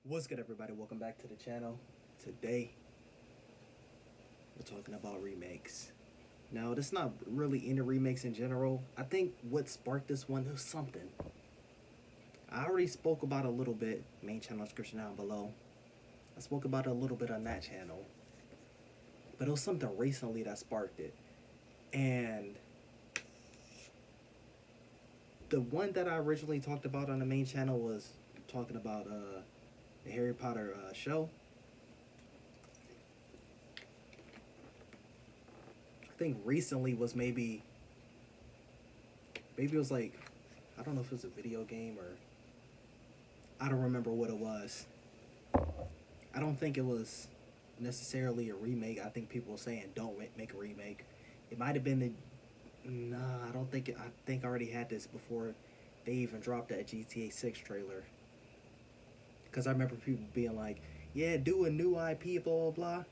What's good, everybody? Welcome back to the channel. Today we're talking about remakes. Now, this is not really into remakes in general. I think what sparked this one was something. I already spoke about it a little bit. Main channel description down below. I spoke about it a little bit on that channel, but it was something recently that sparked it. And the one that I originally talked about on the main channel was talking about the Harry Potter show. I think recently was maybe it was like, I don't know if it was a video game or I don't remember what it was. I don't think it was necessarily a remake. I think people were saying don't make a remake. It might have been the nah. I don't think I think I already had this before they even dropped that GTA 6 trailer. Because I remember people being like, "Yeah, do a new IP, blah blah blah."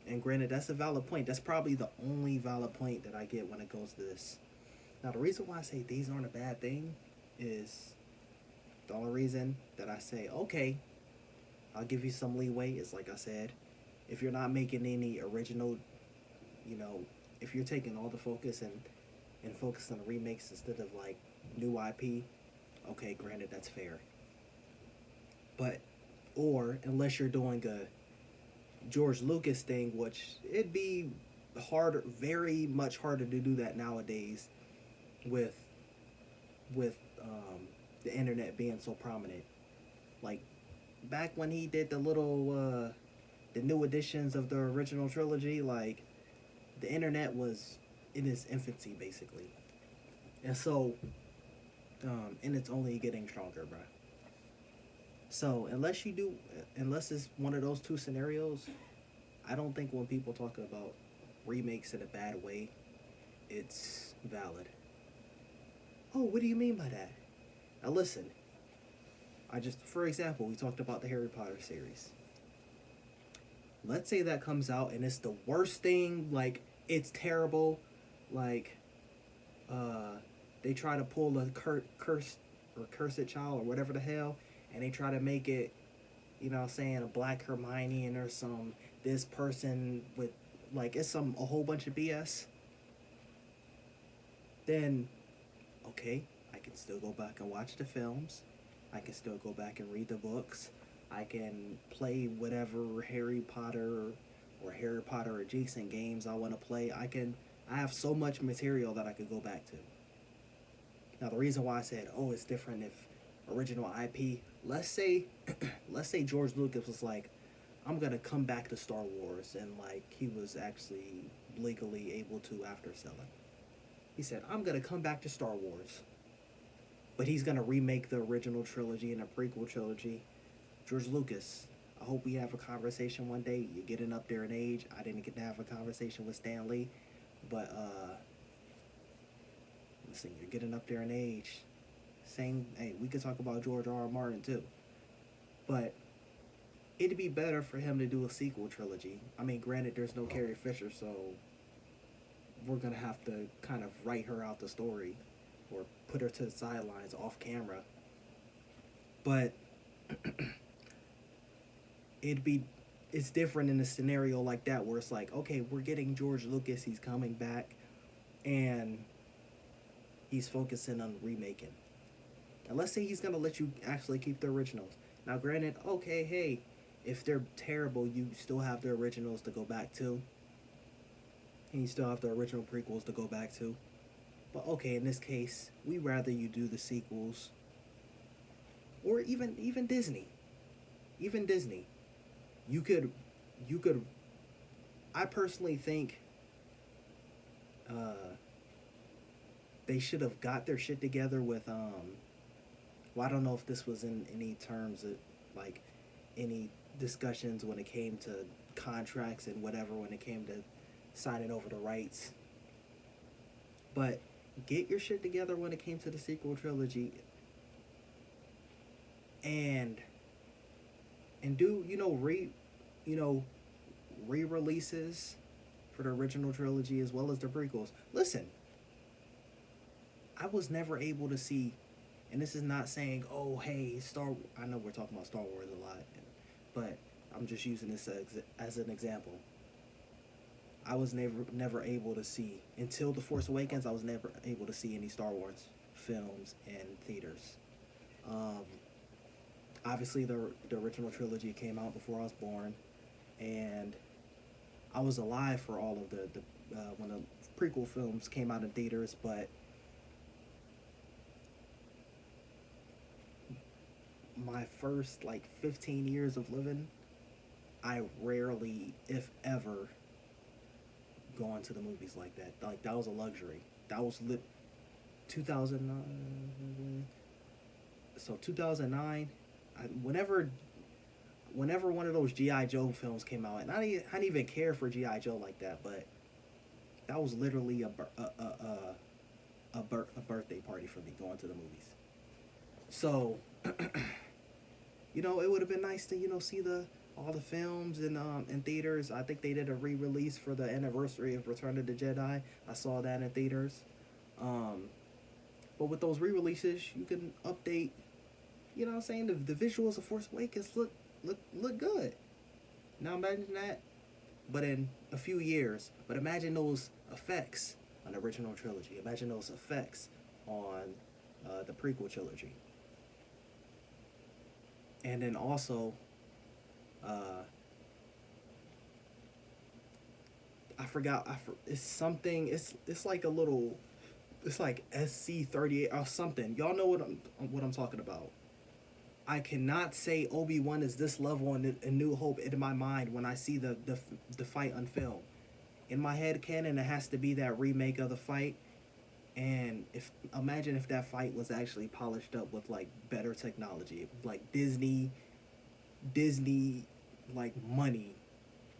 And granted, that's a valid point. That's probably the only valid point that I get when it goes to this. Now, the reason why I say these aren't a bad thing is the only reason that I say, okay, I'll give you some leeway is like I said, if you're not making any original, you know, if you're taking all the focus and focus on the remakes instead of like new IP, okay, granted, that's fair. But, or unless you're doing a George Lucas thing, which it'd be harder, very much harder to do that nowadays with the internet being so prominent. Like back when he did the new editions of the original trilogy, like the internet was in its infancy basically, and so and it's only getting stronger, bro. So unless it's one of those two scenarios, I don't think when people talk about remakes in a bad way, it's valid. Oh, what do you mean by that? Now listen, for example, we talked about the Harry Potter series. Let's say that comes out and it's the worst thing, like it's terrible, like uh they try to pull a curse or cursed child or whatever the hell, and they try to make it, you know what I'm saying, a black Hermione and or some this person with like it's some a whole bunch of BS, then okay, I can still go back and watch the films. I can still go back and read the books. I can play whatever Harry Potter or Harry Potter adjacent games I want to play. I have so much material that I could go back to. Now the reason why I said, "Oh, it's different if original IP." Let's say let's say George Lucas was like, "I'm going to come back to Star Wars," and like he was actually legally able to after selling. He said, "I'm going to come back to Star Wars." But he's gonna remake the original trilogy and a prequel trilogy. George Lucas, I hope we have a conversation one day. You're getting up there in age. I didn't get to have a conversation with Stan Lee, but listen, you're getting up there in age. Same, hey, we could talk about George R. R. Martin too, but it'd be better for him to do a sequel trilogy. I mean, granted, there's no Carrie Fisher, so we're gonna have to kind of write her out the story or put her to the sidelines off camera. But it'd be it's different in a scenario like that where it's like, okay, we're getting George Lucas, he's coming back, and he's focusing on remaking. And let's say he's gonna let you actually keep the originals. Now, granted, okay, hey, if they're terrible, you still have the originals to go back to, and you still have the original prequels to go back to. But okay, in this case, we rather you do the sequels, or even Disney, even Disney. You could you could. I personally think uh, they should have got their shit together with. Well, I don't know if this was in any terms of like any discussions when it came to contracts and whatever when it came to signing over the rights, but get your shit together when it came to the sequel trilogy and do you know re-releases for the original trilogy as well as the prequels. Listen, I was never able to see, and this is not saying, oh hey, I know we're talking about Star Wars a lot, I'm just using this as an example. I was never able to see until The Force Awakens. I was never able to see any Star Wars films in theaters. Um, Obviously, the original trilogy came out before I was born, and I was alive for all of the when the prequel films came out in theaters. But my first like 15 years of living, I rarely, if ever, gone to the movies like that. Like that was a luxury. That was lit 2009. So 2009, whenever one of those GI Joe films came out, and I didn't even care for GI Joe like that, but that was literally a birthday party for me going to the movies. So it would have been nice to see the all the films in theaters. I think they did a re-release for the anniversary of Return of the Jedi. I saw that in theaters. Um, but with those re-releases, you can update. You know what I'm saying? The visuals of Force Awakens look good. Now imagine that, but in a few years. But imagine those effects on the original trilogy. Imagine those effects on the prequel trilogy. And then also, uh, I forgot. It's something. It's like a little. It's like SC-38 or something. Y'all know what I'm talking about. I cannot say Obi-Wan is this level in New Hope in my mind when I see the fight on film. In my head canon, it has to be that remake of the fight. And imagine if that fight was actually polished up with like better technology, like Disney like money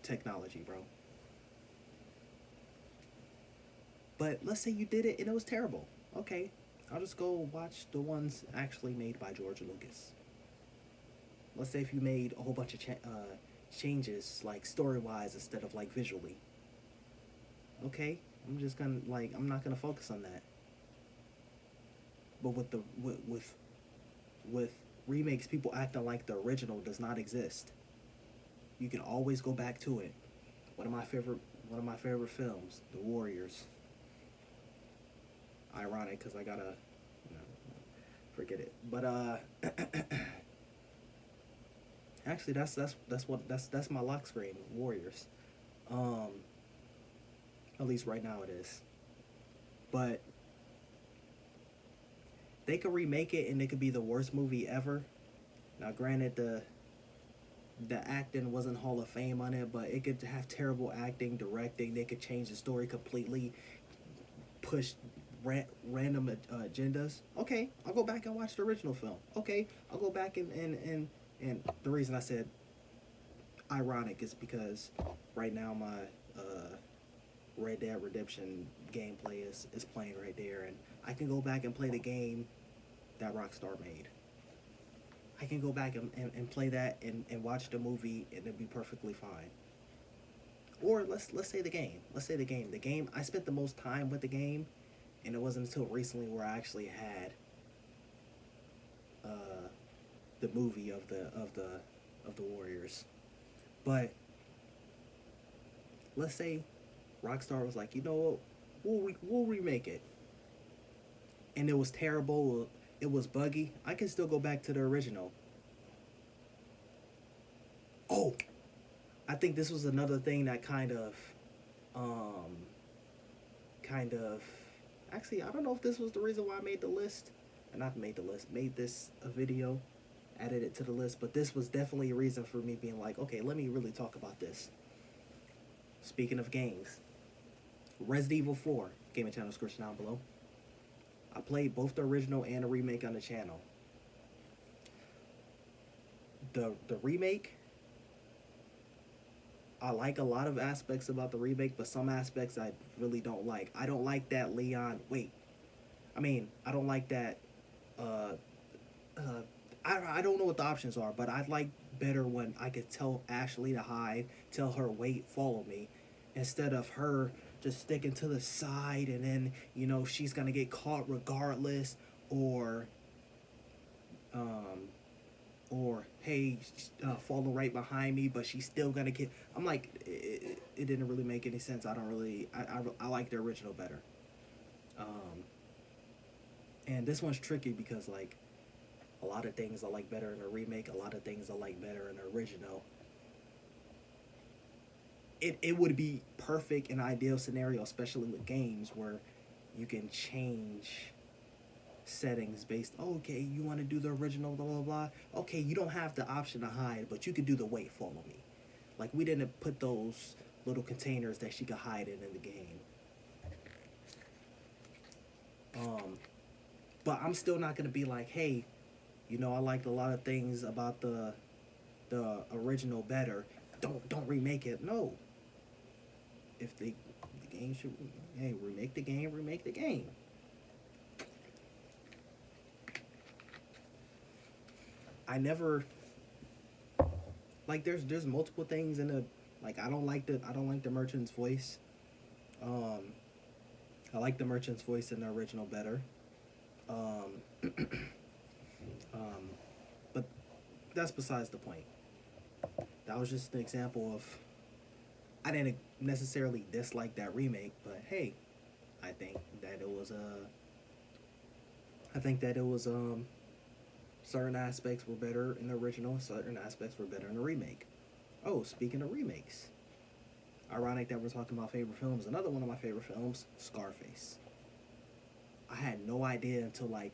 technology, bro. But let's say you did it and it was terrible. Okay, I'll just go watch the ones actually made by George Lucas. Let's say if you made a whole bunch of changes, like story wise instead of like visually. Okay, I'm not gonna focus on that. But with remakes, people acting like the original does not exist. You can always go back to it. One of my favorite films, The Warriors. Ironic because I gotta, you know, forget it. But actually, that's my lock screen, Warriors. Um, at least right now it is. But they could remake it and it could be the worst movie ever. Now, granted, the acting wasn't Hall of Fame on it, but it could have terrible acting, directing. They could change the story completely, push random agendas. Okay, I'll go back and watch the original film. Okay, I'll go back and the reason I said ironic is because right now my Red Dead Redemption gameplay is playing right there, and I can go back and play the game that Rockstar made. I can go back and play that and watch the movie and it'd be perfectly fine. Or let's say the game. Let's say the game. The game I spent the most time with the game, and it wasn't until recently where I actually had the movie of the Warriors. But let's say Rockstar was like, you know what, we'll remake it, and it was terrible. It was buggy. I can still go back to the original. Oh, I think this was another thing that um, kind of, actually, I don't know if this was the reason why I made the list, and not made the list, made this a video, added it to the list, but this was definitely a reason for me being like, okay, let me really talk about this. Speaking of games, Resident Evil 4, gaming channel description down below. I played both the original and the remake on the channel. The remake, I like a lot of aspects about the remake, but some aspects I really don't like. I don't like that Leon. I don't like that. Uh, uh, I don't know what the options are, but I like better when I could tell Ashley to hide, tell her wait, follow me, instead of her just sticking to the side and then she's gonna get caught regardless, or um, or hey, falling right behind me, but she's still gonna get. I'm like, it didn't really make any sense. I don't really. I like the original better. Um, and this one's tricky because like a lot of things I like better in a remake. A lot of things I like better in the original. It would be perfect in an ideal scenario, especially with games where you can change settings based. Oh, okay, you want to do the original, blah blah blah. Okay, you don't have the option to hide, but you could do the wait, follow me. Like we didn't put those little containers that she could hide in the game. Um, but I'm still not gonna be like, hey, I liked a lot of things about the original better. Don't remake it. No, if the game should, hey, remake the game, remake the game. I never like there's multiple things in the like I don't like the merchant's voice. Um, I like the merchant's voice in the original better. Um, um, but that's besides the point. That was just an example of I didn't necessarily dislike that remake, but hey, I think that it was I think that it was certain aspects were better in the original, certain aspects were better in the remake. Oh, speaking of remakes, ironic that we're talking about favorite films. Another one of my favorite films, Scarface. I had no idea until like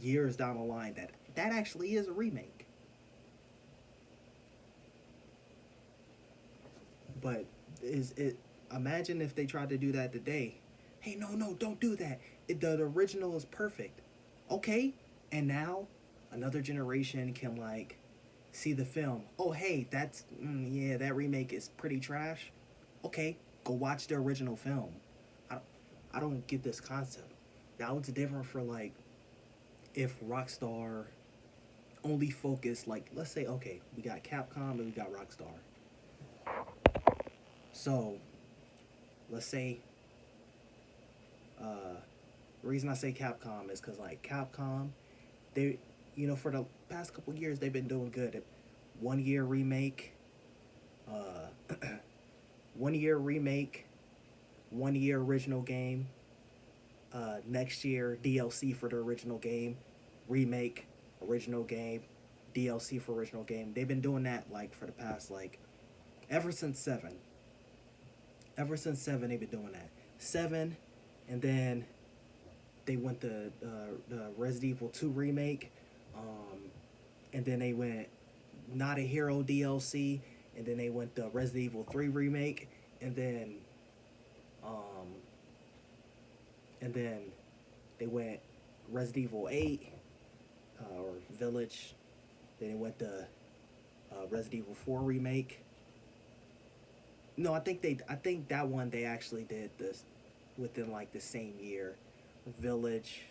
years down the line that that actually is a remake. But is it? Imagine if they tried to do that today. Hey, no, no, don't do that. The original is perfect. Okay, and now another generation can like see the film. Oh, hey, yeah, that remake is pretty trash. Okay, go watch the original film. I, I don't get this concept. That was different for like if Rockstar only focused like let's say okay we got Capcom and we got Rockstar. So let's say uh, the reason I say Capcom is because like Capcom they for the past couple years they've been doing good. 1 year remake, uh, 1 year remake, 1 year original game. Next year DLC for the original game, remake, original game, DLC for original game. They've been doing that like for the past like ever since seven. Ever since seven, they've been doing that. Seven, and then they went the Resident Evil 2 remake, and then they went Not a Hero DLC, and then they went the Resident Evil 3 remake, and then um, and then they went Resident Evil 8 or Village. Then they went the Resident Evil 4 remake. No, I think that one they actually did this within like the same year. Village.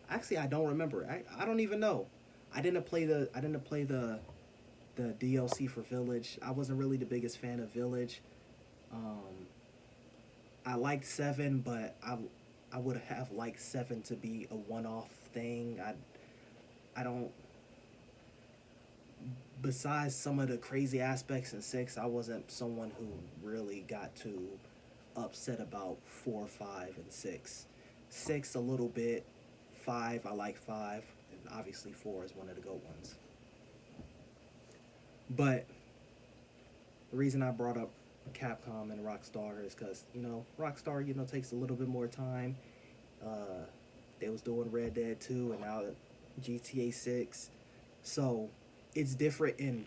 Actually, I don't remember. I don't even know. I didn't play the DLC for Village. I wasn't really the biggest fan of Village. Um, I liked Seven, but I would have liked Seven to be a one-off thing. I don't. Besides some of the crazy aspects in Six, I wasn't someone who really got too upset about 4, 5, and 6. 6 a little bit. 5 I like 5, and obviously 4 is one of the GOAT ones. But the reason I brought up Capcom and Rockstar is because Rockstar takes a little bit more time. Uh, they was doing Red Dead 2 and now GTA 6, so it's different in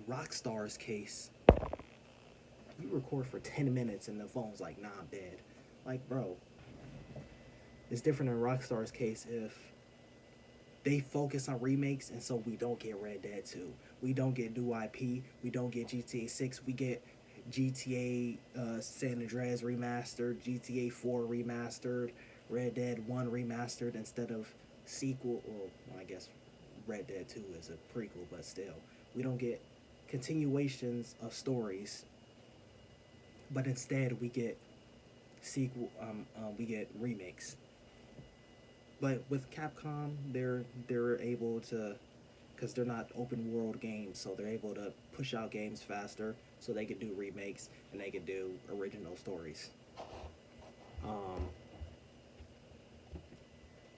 Rockstar's case. You record for 10 minutes and the phone's like, nah, I'm dead. Like, bro, it's different in Rockstar's case if they focus on remakes and so we don't get Red Dead 2. We don't get new IP. We don't get GTA 6. We get GTA San Andreas remastered, GTA 4 remastered, Red Dead 1 remastered instead of sequel. Well, I guess Red Dead 2 is a prequel, but still. We don't get continuations of stories, but instead we get we get remakes. But with Capcom, they're able to, because they're not open world games, so they're able to push out games faster, so they can do remakes and they can do original stories. Um,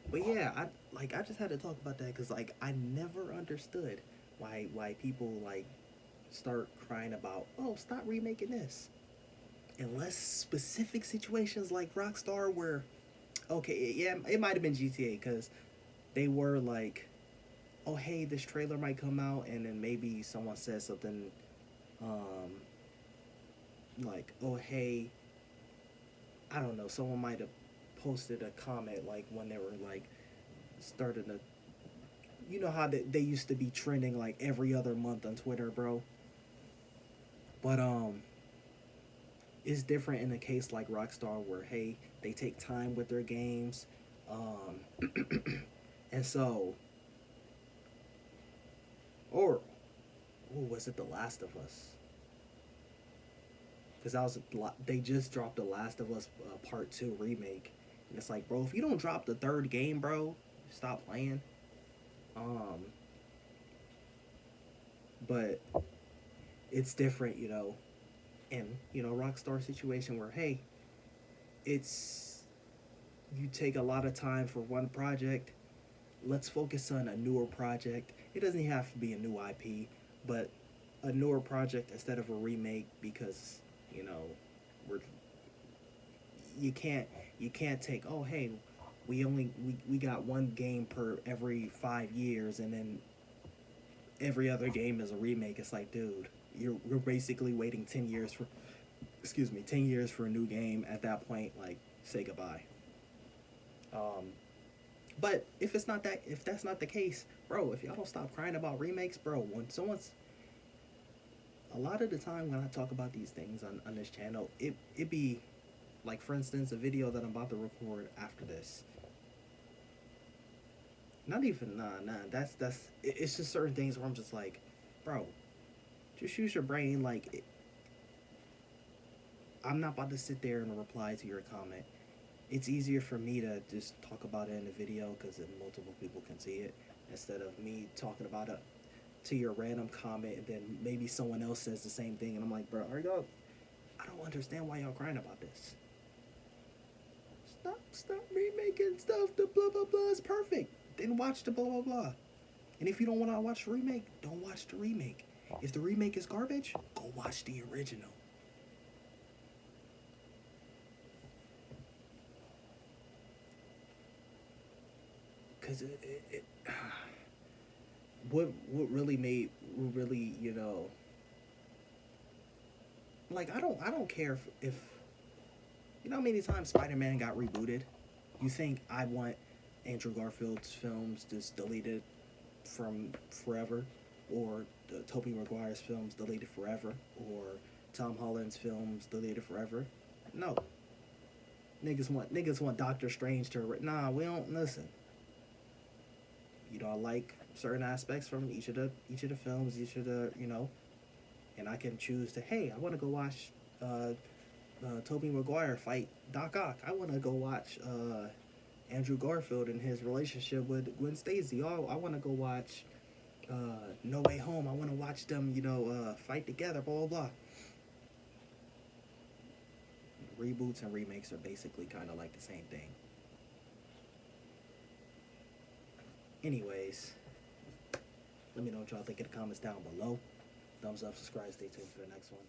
but yeah, I just had to talk about that because like I never understood why people like start crying about, oh, stop remaking this, unless specific situations like Rockstar where, okay, yeah, it might have been GTA because they were like, oh hey, this trailer might come out, and then maybe someone says something, um, like, oh hey, I don't know, someone might have posted a comment like when they were like starting to, you know how they used to be trending like every other month on Twitter, bro. But it's different in a case like Rockstar where hey, they take time with their games, um, and so, or was it The Last of Us? Because that was they just dropped The Last of Us Part Two remake, and it's like, bro, if you don't drop the third game, bro, stop playing. Um, but it's different, you know, and you know, Rockstar situation where hey, it's you take a lot of time for one project. Let's focus on a newer project. It doesn't have to be a new IP, but a newer project instead of a remake because you know we're you can't you can't take, oh hey, we got one game per every 5 years and then every other game is a remake. It's like, dude, you're basically waiting 10 years for, excuse me, 10 years for a new game. At that point, like, say goodbye. Um, but if that's not the case, bro, if y'all don't stop crying about remakes, bro, when someone's a lot of the time when I talk about these things on this channel, it be like, for instance, a video that I'm about to record after this. Not even nah. It's just certain things where I'm just like, bro, just use your brain. Like, I'm not about to sit there and reply to your comment. It's easier for me to just talk about it in a video because then multiple people can see it instead of me talking about it to your random comment and then maybe someone else says the same thing and I'm like, bro, are y'all? I don't understand why y'all crying about this. Stop remaking stuff. The blah blah blah is perfect. Then watch the blah blah blah. And if you don't want to watch the remake, don't watch the remake. If the remake is garbage, go watch the original. Cause what really made, really, you know, like I don't care if you know how many times Spider-Man got rebooted. You think I want Andrew Garfield's films just deleted from forever, or Tobey Maguire's films deleted forever, or Tom Holland's films deleted forever? No, niggas want Doctor Strange to. Nah, we don't listen. You know, I like certain aspects from each of the films, each of the, you know, and I can choose to, hey, I want to go watch Tobey Maguire fight Doc Ock. I want to go watch Andrew Garfield and his relationship with Gwen Stacy. Oh, I want to go watch No Way Home. I want to watch them, you know, fight together. Blah blah blah. Reboots and remakes are basically kind of like the same thing. Anyways, let me know what y'all think in the comments down below. Thumbs up, subscribe, stay tuned for the next one.